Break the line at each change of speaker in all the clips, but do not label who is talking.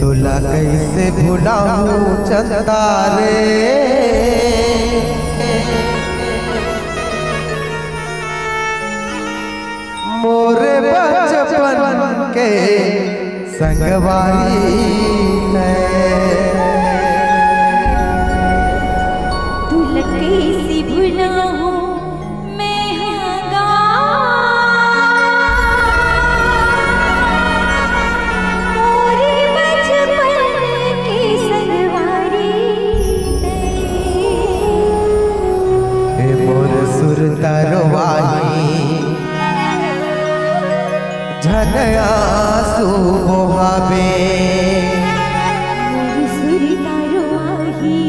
तोला कैसे भुलाऊं चंदा रे, मोरे बचपन के संगवारी
तोला कैसे भुलाऊं मैं हंगा, मोरे बचपन की संगवारी
मोर सुर तरवाही झन आंसू बहावे,
मोर सुर तरवाही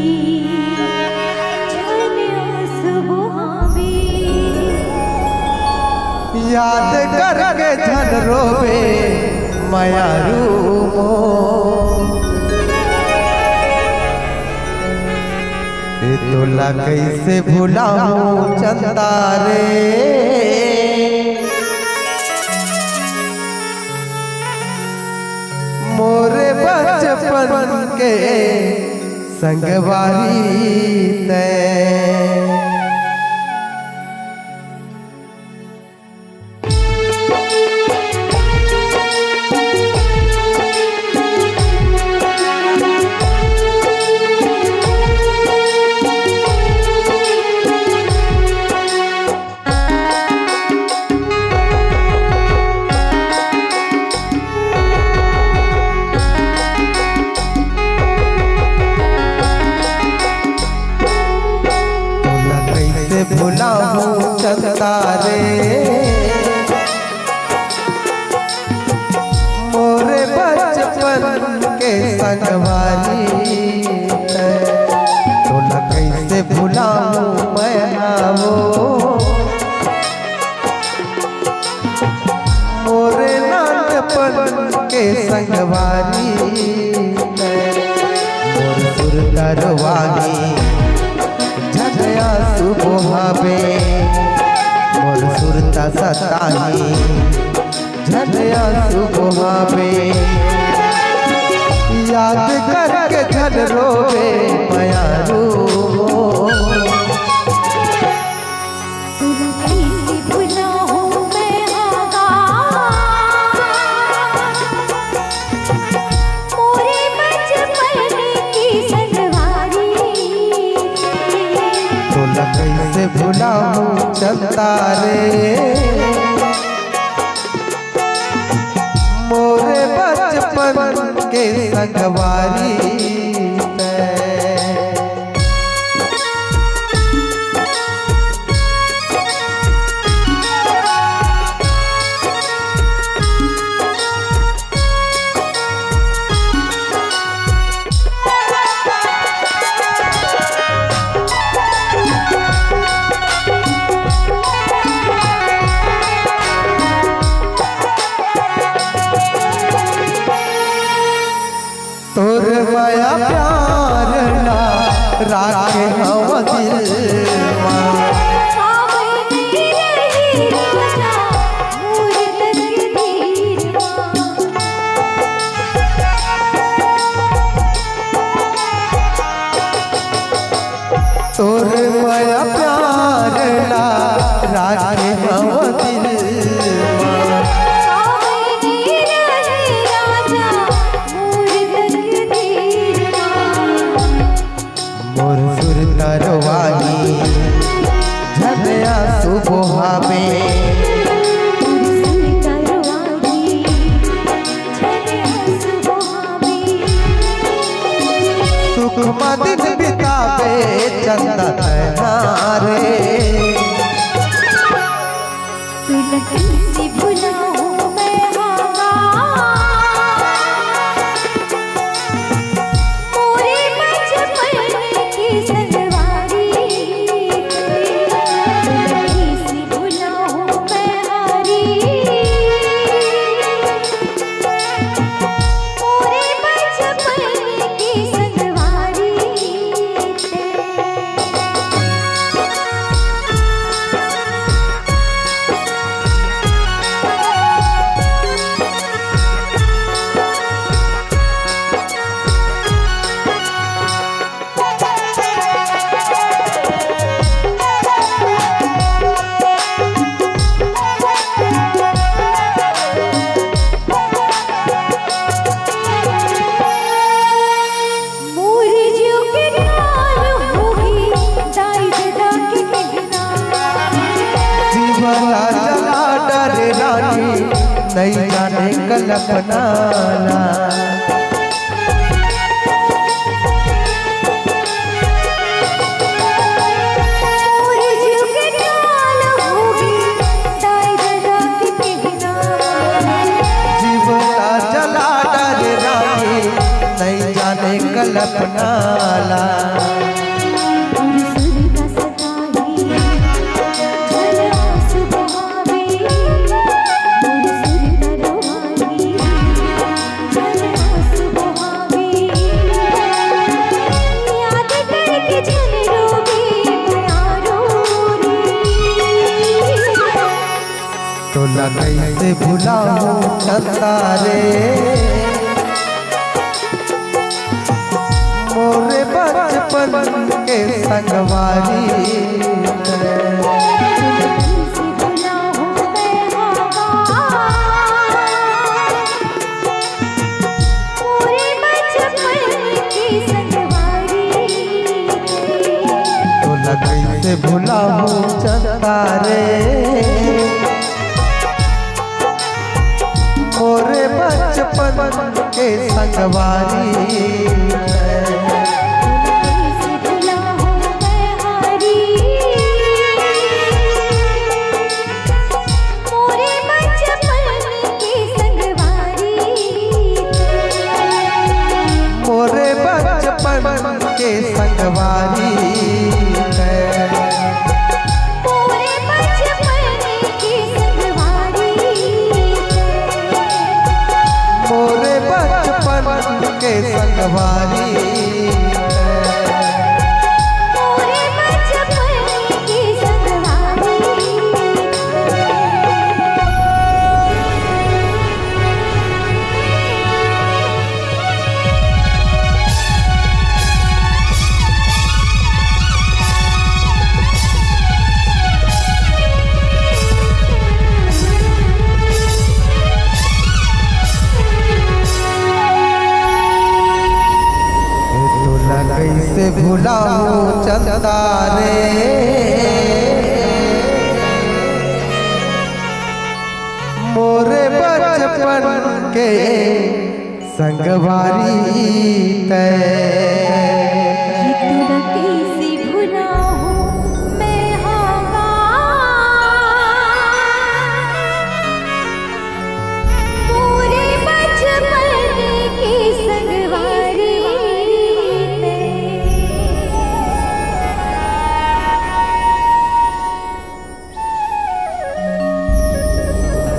झन आंसू बहावे,
याद करके झन रोवे मायारू तोला कैसे भुलाऊं चंदा रे, मोरे बचपन के संगवारी तै। भुलाऊं चंदा रे, मोरे बचपन के संगवारी तोला कैसे भुलाऊं मैं आवो, मोरे नानपन के संगवारी मोर सुर तरवाही झनया सुबहावे, मोर सुरता सताही झनया सुबहावे, याद करके झन रोवे मायारू
तोला कैसे भुलाऊं मैं हंगा, मोरे बचपन की संगवारी
तोला कैसे भुलाऊं चंदा रे, मोरे बचपन के संगवारी तोर माया प्यार ना राखे हम दिल तोर माया प्यार ना राखे हम दिल मोर सुर तरवाही झनया सुबहावे, सुख दिन बितावे चंदा तैयारे
तोला कैसे भुलाऊं मैं हंगा, मोरे बचपन की संगवारी तोला कैसे भुलाऊं
नहीं जाने कल्पना ला। जीवता जला डर राही नहीं जाने कल्पना ला। तो कैसे भुलाऊं चंदा रे मोरे बचपन के संगवारी। तो कैसे भुलाऊं चंदा रे मोरे बचपन के संगवारी। मोरे बचपन के संगवारी मोरे बचपन के संगवारी। कैसे भुलाऊं चंदा रे मोरे बचपन के संगवारी तै।